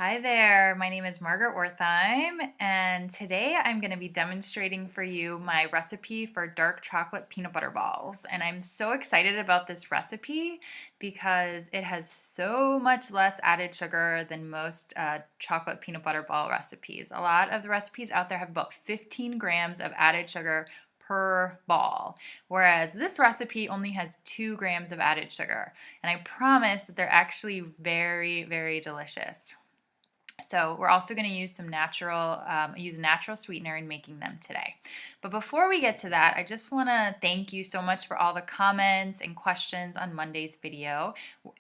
Hi there, my name is Margaret Wertheim, and today I'm going to be demonstrating for you my recipe for dark chocolate peanut butter balls. And I'm so excited about this recipe because it has so much less added sugar than most chocolate peanut butter ball recipes. A lot of the recipes out there have about 15 grams of added sugar per ball, whereas this recipe only has 2 grams of added sugar. And I promise that they're actually very, very delicious. So we're also going to use some natural sweetener in making them today. But before we get to that, I just want to thank you so much for all the comments and questions on Monday's video.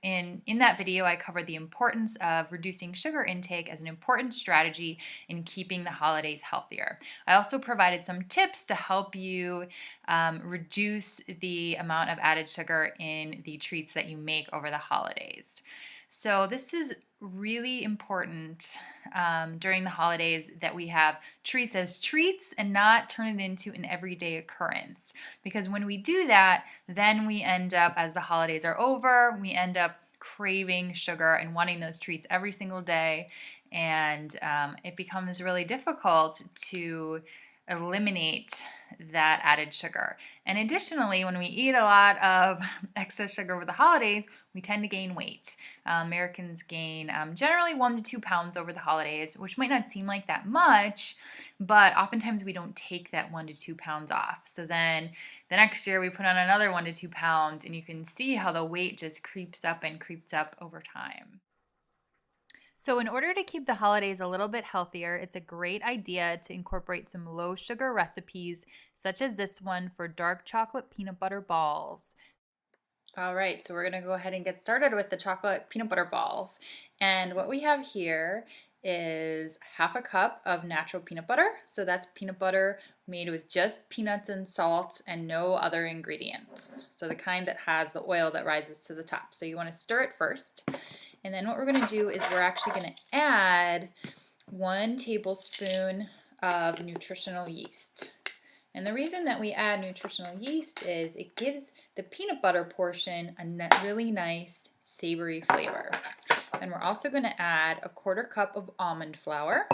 In that video, I covered the importance of reducing sugar intake as an important strategy in keeping the holidays healthier. I also provided some tips to help you reduce the amount of added sugar in the treats that you make over the holidays. So this is really important during the holidays that we have treats as treats and not turn it into an everyday occurrence. Because when we do that, then we end up, as the holidays are over, we end up craving sugar and wanting those treats every single day. And it becomes really difficult to eliminate that added sugar. And additionally, when we eat a lot of excess sugar over the holidays, we tend to gain weight. Americans gain generally 1 to 2 pounds over the holidays, which might not seem like that much, but oftentimes we don't take that 1 to 2 pounds off. So then the next year we put on another 1 to 2 pounds, and you can see how the weight just creeps up and creeps up over time. So, in order to keep the holidays a little bit healthier, it's a great idea to incorporate some low sugar recipes, such as this one for dark chocolate peanut butter balls. All right, so we're going to go ahead and get started with the chocolate peanut butter balls. And what we have here is half a cup of natural peanut butter. So that's peanut butter made with just peanuts and salt and no other ingredients. So the kind that has the oil that rises to the top. So you want to stir it first. And then what we're going to do is we're actually going to add 1 tablespoon of nutritional yeast. And the reason that we add nutritional yeast is it gives the peanut butter portion a really nice savory flavor. And we're also going to add 1/4 cup of almond flour.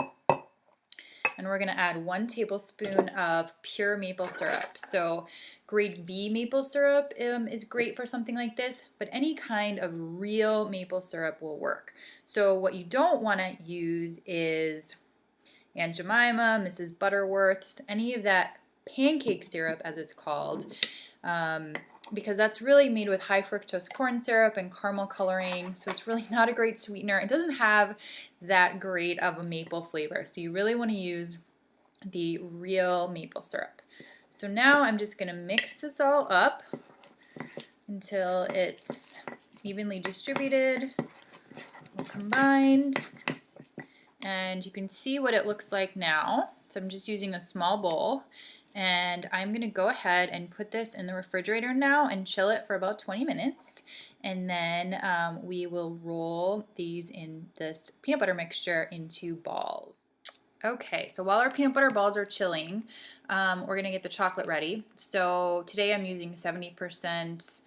And we're going to add 1 tablespoon of pure maple syrup. So grade B maple syrup is great for something like this, but any kind of real maple syrup will work. So what you don't want to use is Aunt Jemima, Mrs. Butterworth's, any of that pancake syrup as it's called, because that's really made with high fructose corn syrup and caramel coloring, so it's really not a great sweetener. It doesn't have that great of a maple flavor, so you really want to use the real maple syrup. So now I'm just going to mix this all up until it's evenly distributed, combined, and you can see what it looks like now. So I'm just using a small bowl. And I'm going to go ahead and put this in the refrigerator now and chill it for about 20 minutes. And then we will roll these in this peanut butter mixture into balls. Okay, so while our peanut butter balls are chilling, we're going to get the chocolate ready. So today I'm using 70%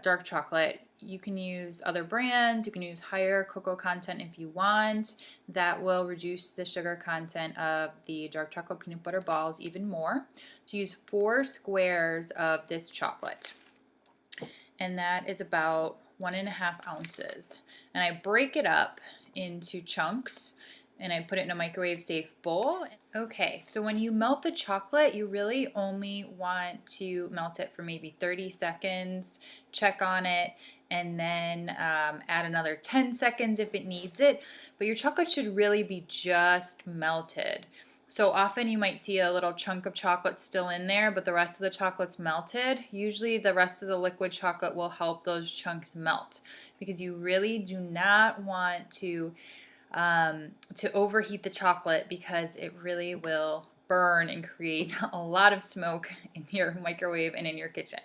dark chocolate. You can use other brands, you can use higher cocoa content if you want. That will reduce the sugar content of the dark chocolate peanut butter balls even more. So use 4 squares of this chocolate. And that is about 1.5 ounces. And I break it up into chunks and I put it in a microwave safe bowl. Okay, so when you melt the chocolate, you really only want to melt it for maybe 30 seconds, check on it, and then add another 10 seconds if it needs it. But your chocolate should really be just melted. So often you might see a little chunk of chocolate still in there, but the rest of the chocolate's melted. Usually the rest of the liquid chocolate will help those chunks melt, because you really do not want to overheat the chocolate, because it really will burn and create a lot of smoke in your microwave and in your kitchen.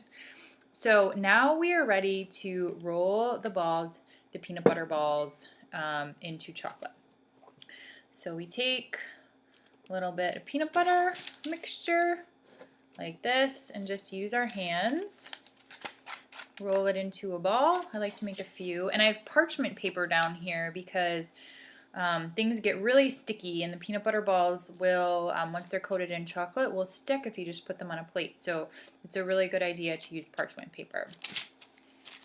So now we are ready to roll the balls, the peanut butter balls, into chocolate. So we take a little bit of peanut butter mixture like this and just use our hands. Roll it into a ball. I like to make a few. And I have parchment paper down here because things get really sticky, and the peanut butter balls will, once they're coated in chocolate, will stick if you just put them on a plate. So it's a really good idea to use parchment paper.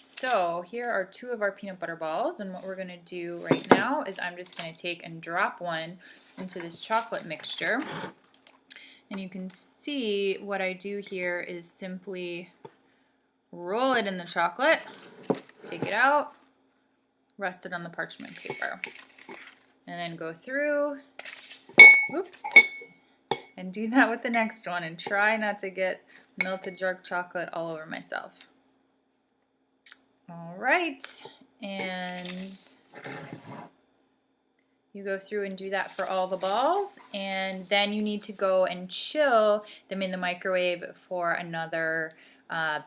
So here are 2 of our peanut butter balls, and what we're going to do right now is I'm just going to take and drop one into this chocolate mixture. And you can see what I do here is simply roll it in the chocolate, take it out, rest it on the parchment paper, and then go through, oops, and do that with the next one, and try not to get melted dark chocolate all over myself. All right, and you go through and do that for all the balls, and then you need to go and chill them in the microwave for another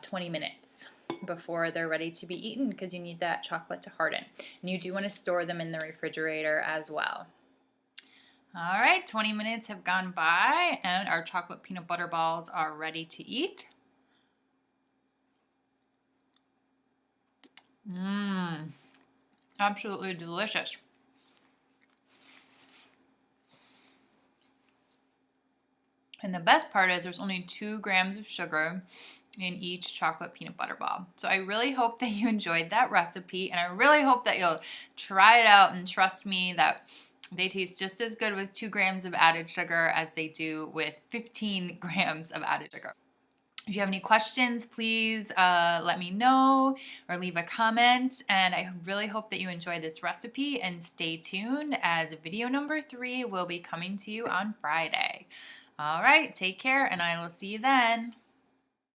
20 minutes before they're ready to be eaten, because you need that chocolate to harden. And you do want to store them in the refrigerator as well. All right, 20 minutes have gone by, and our chocolate peanut butter balls are ready to eat. Mmm, absolutely delicious. And the best part is there's only 2 grams of sugar in each chocolate peanut butter ball. So I really hope that you enjoyed that recipe, and I really hope that you'll try it out and trust me that they taste just as good with 2 grams of added sugar as they do with 15 grams of added sugar. If you have any questions, please let me know or leave a comment. And I really hope that you enjoy this recipe, and stay tuned as video number 3 will be coming to you on Friday. All right, take care, and I will see you then.